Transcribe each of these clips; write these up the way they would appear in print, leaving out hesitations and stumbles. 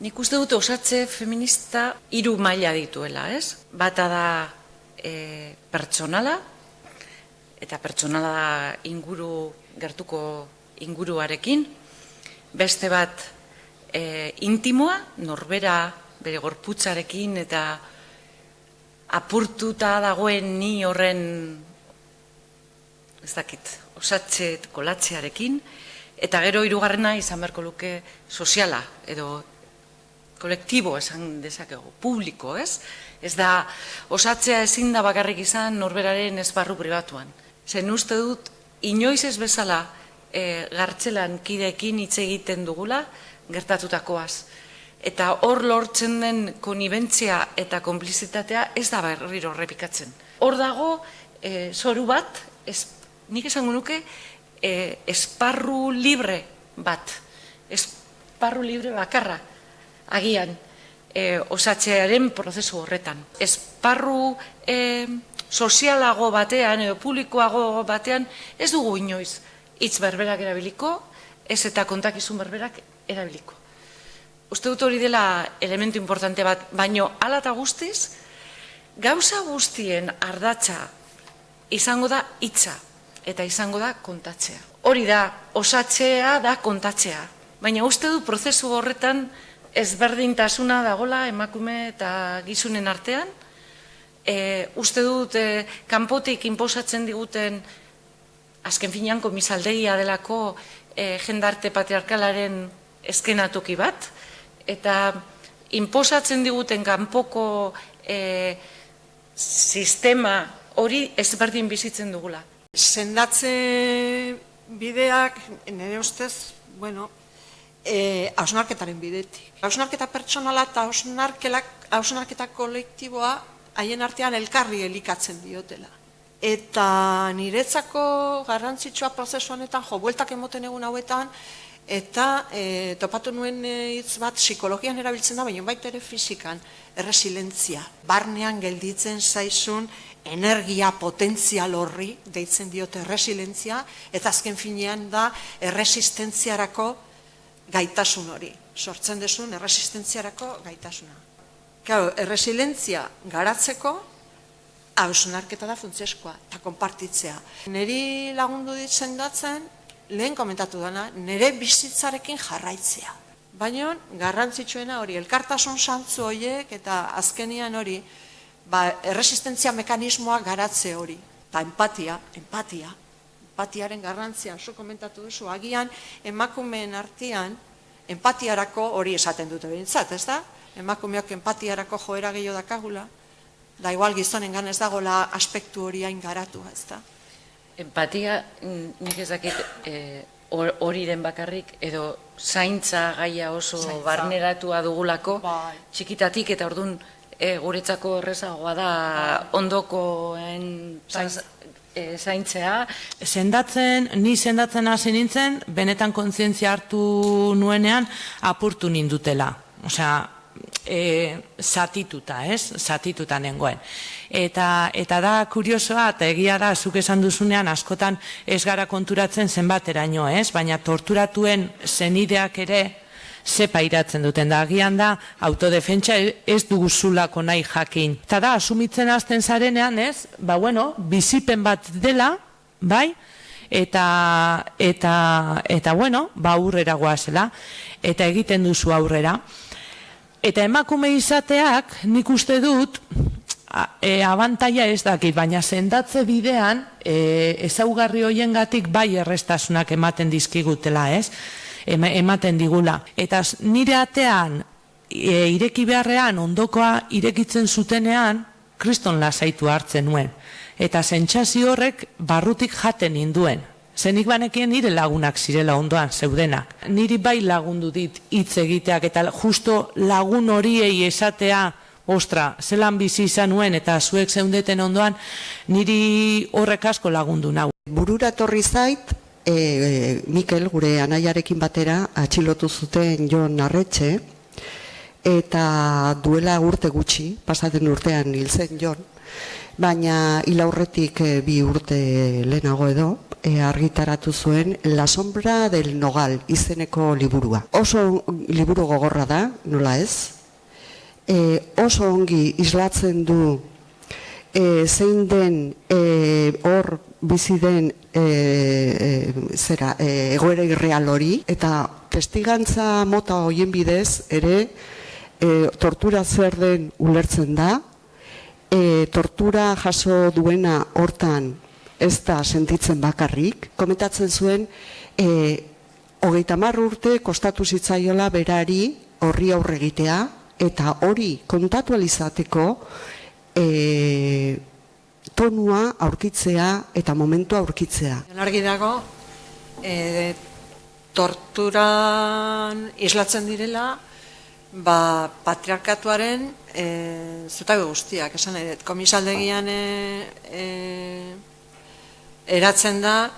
Nik uste dut osatze feminista 3 maila dituela, ez? Bata da pertsonala, eta pertsonala da gertuko inguruarekin. Beste bat intimoa, norbera bere gorputzarekin eta apurtuta dagoen ni horren, ez dakit, osatze kolatzearekin. Eta gero 3. izan beharko luke soziala, edo kolektibo esan dezakegu, publiko, ez? Ez da, osatzea ezin da bakarrik izan norberaren esparru pribatuan. Zen uste dut, inoiz ez bezala gartzelan kideekin hitz egiten dugula gertatutakoaz. Eta hor lortzen den konibentzia eta konplizitatea ez da berriro errepikatzen. Hor dago, zoru bat, nik esango nuke, esparru libre bat, esparru libre bakarra, agian, osatzearen prozesu horretan. Esparru sozialago batean, edo publikoago batean, ez dugu inoiz hitz berberak erabiliko, ez eta kontakizun berberak erabiliko. Uste dut hori dela elementu importante bat, baino hala eta guztiz, gauza guztien ardatza izango da hitza, eta izango da kontatzea. Hori da, osatzea da kontatzea. Baina uste dut prozesu horretan ezberdintasuna dagola emakume eta gizonen artean. Uste dut kanpotik inposatzen diguten, azken finean komisaldegia delako jendarte patriarkalaren eskenatoki bat, eta inposatzen diguten kanpoko sistema hori ezberdin bizitzen dugula. Sendatze bideak, nire ustez, hausnarketaren bidetik. Hausnarketa pertsonala eta hausnarketa kolektiboa haien artean elkarri elikatzen diotela. Eta niretzako garrantzitsua prozesu honetan, bueltak emoten egun hauetan, eta topatu nuen hitz bat psikologian erabiltzen da, baina baita ere fizikan, erresilentzia. Barnean gelditzen zaizun energia potentzial horri, deitzen diote erresilentzia, eta azken finean da erresistentziarako gaitasun hori. Sortzen desun erresistentziarako gaitasuna. Erresilentzia garatzeko, hausnarketa da funtsezkoa, eta konpartitzea. Neri lagundu ditzen datzen, lehen komentatu dana, nire bizitzarekin jarraitzea. Baina, garrantzitsuena hori, elkartasun santzu horiek, eta azkenian hori, erresistentzia mekanismoa garatze hori. Eta empatiaren garrantzia, zu komentatu duzu, agian emakumeen artean, empatiarako hori esaten dute behintzat, ez da? Emakumeok empatiarako joera gehiago dakagula, da igual gizonengan ez dagoela aspektu hori hain garatu, ez da? Empatia, nik ezakit hori den bakarrik, edo zaintza gaia oso barneratua dugulako, txikitatik, eta orduan guretzako errezagoa da ondokoen zaintzea. Ni sendatzen hasi nintzen, benetan kontzientzia hartu nuenean, apurtu nindutela. Osea, zatituta, ez? Zatituta nengoen. Eta da kuriosoa, eta egia da, zuk esan duzunean, askotan ez gara konturatzen zenbateraino, ez? Baina torturatuen zenideak ere zepa iratzen duten da. Agian da, autodefentsa ez duguzulako nahi jakin. Eta da, asumitzen hasten zarenean, ez? Bizipen bat dela, bai? Eta aurrera goazela, eta egiten duzu aurrera. Eta emakume izateak, nik uste dut, abantaia ez dakit, baina sendatze bidean, ezaugarri hoiengatik bai errestasunak ematen dizkigutela, ez? Ematen digula. Eta nire atean, ireki beharrean, ondokoa irekitzen zutenean, kriston lasaitu hartzen nuen. Eta sentsazio horrek barrutik jaten ninduen. Zenik banekien nire lagunak zirela ondoan, zeudenak. Niri bai lagundu dit hitz egiteak, eta justo lagun horiei esatea, ostra, zelan bizi izan nuen, eta zuek zeundeten ondoan, niri horrek asko lagundu nau. Burura etorri zait, Mikel, gure anaiarekin batera, atxilotu zuten Jon Arretxe, eta duela urte gutxi, pasaten urtean hil zen Jon, baina hil aurretik 2 urte lehenago edo, argitaratu zuen La sombra del nogal izeneko liburua. Oso liburu gogorra da, nola ez? Oso ongi islatzen du zein den hor bizi den egoera irreal hori, eta testigantza mota horien bidez ere tortura zer den ulertzen da, tortura jaso duena hortan ez da sentitzen bakarrik. Komentatzen zuen 30 urte kostatu zitzaiola berari horri aurre egitea, eta hori kontatu alizateko tonua aurkitzea eta momentua aurkitzea. Argi dago, torturan islatzen direla, patriarkatuaren zutabe guztiak, esan nahi dut, komisaldegian eratzen da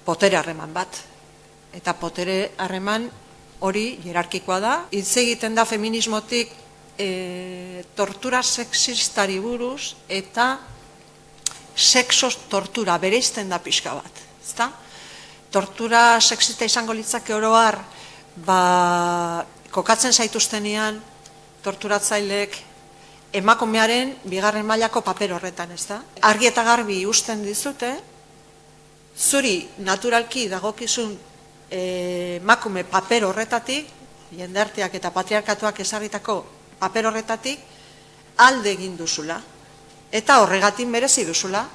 potere harreman bat. Eta potere harreman hori hierarkikoa da. Hitz egiten da feminismotik tortura sexistari buruz eta sexos tortura bereizten da pixka bat. Ezta? Tortura sexista izango litzake oro har, kokatzen zaituztenean torturatzaileek emakumearen bigarren mailako paper horretan, ezta? Argi eta garbi uzten dizute, zuri naturalki dagokizun emakume paper horretatik, jendarteak eta patriarkatuak ezarritako paper horretatik, alde egin duzula. Eta horregatik merezi duzula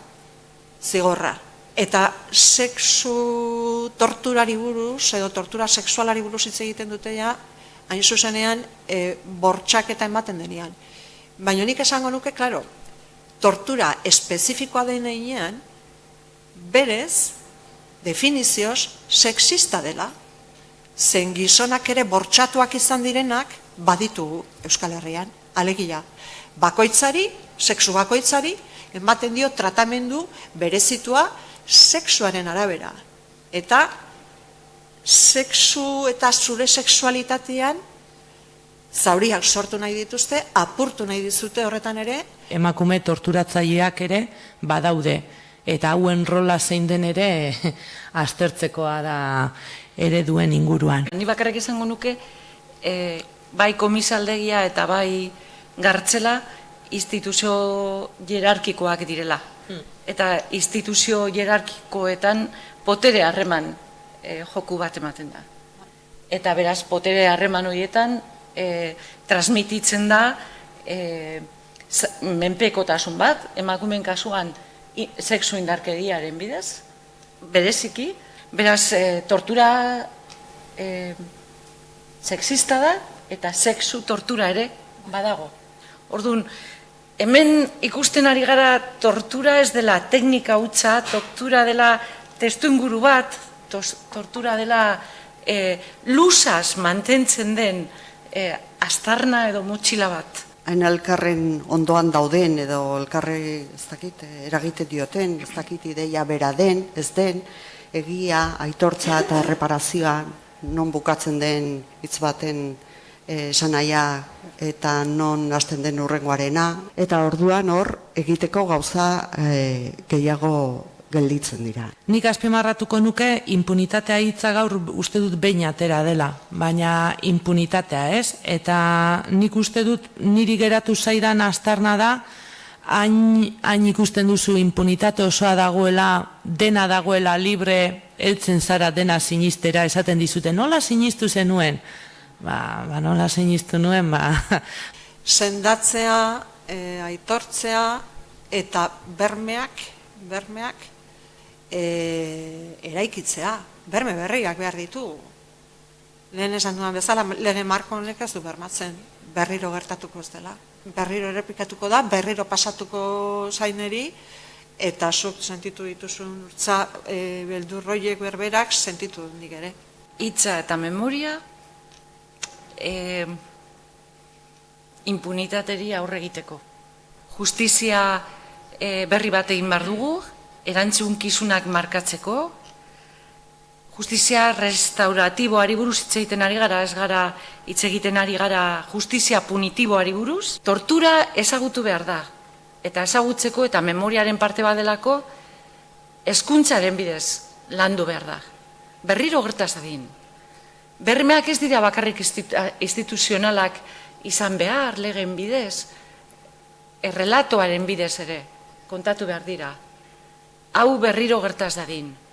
zigorra. Eta sexu torturari buruz, edo tortura sexualari buruz hitz egiten dute ja, hain zuzenean bortxaketa ematen denean. Baina nik esango nuke, klaro, tortura espezifikoa denean, berez, definizioz, sexista dela, zen gizonak ere bortxatuak izan direnak baditugu Euskal Herrian, alegia. Bakoitzari, sexu bakoitzari, ematen dio tratamendu berezitua sexuaren arabera. Eta sexu eta zure sexualitatean zauriak sortu nahi dituzte, apurtu nahi dizute horretan ere. Emakume torturatzaileak ere badaude, eta hauen rola zein den ere aztertzekoa da ereduen inguruan. Ni bakarrik izango nuke, bai komisaldegia eta bai gartzela instituzio hierarkikoak direla. Eta instituzio hierarkikoetan potere harreman joku bat ematen da. Eta beraz, potere harreman horietan transmititzen da menpekotasun bat, emakumeen kasuan sexu indarkeriaren bidez, bereziki, beraz, tortura sexista da eta sexu tortura ere badago. Orduan, hemen ikusten ari gara tortura ez dela teknika hutsa, tortura dela testuinguru bat, tortura dela lusaz mantentzen den aztarna edo motxila bat. Hain elkarren ondoan dauden edo elkarre ez dakit eragite dioten, ez dakit ideia bera den, ez den, egia, aitortza eta erreparazioa non bukatzen den hitz baten esanaia eta non hasten den hurrengoarena, eta orduan hor egiteko gauza gehiago gelditzen dira. Nik azpimarratuko nuke impunitatea hitza gaur uste dut behin atera dela, baina impunitatea ez, eta nik uste dut niri geratu zaidan aztarna da, hain ikusten duzu impunitate osoa dagoela, dena dagoela libre, heltzen zara dena sinistera, esaten dizute, nola sinistu zenuen? Nola sinistu nuen, Sendatzea, aitortzea eta bermeak eraikitzea, berme berriak behar ditugu. Lehen esan duan bezala, lege marko honek ez du bermatzen, berriro gertatuko ez dela. Berriro errepikatuko da, berriro pasatuko zaineri, eta zuk sentitu dituzun beldurroiek berberak sentitu nik ere. Hitza eta memoria impunitateri aurre egiteko. Justizia berri bat egin behar dugu, erantzunkizunak markatzeko, justizia restauratiboari buruz hitz egiten ari gara, ez gara hitz egiten ari gara justizia punitiboari buruz. Tortura ezagutu behar da, eta ezagutzeko eta memoriaren parte badelako hezkuntzaren bidez landu behar da. Berriro gertaz dadin. Bermeak ez dira bakarrik instituzionalak izan behar, legen bidez, errelatoaren bidez ere, kontatu behar dira. Hau berriro gertaz dadin.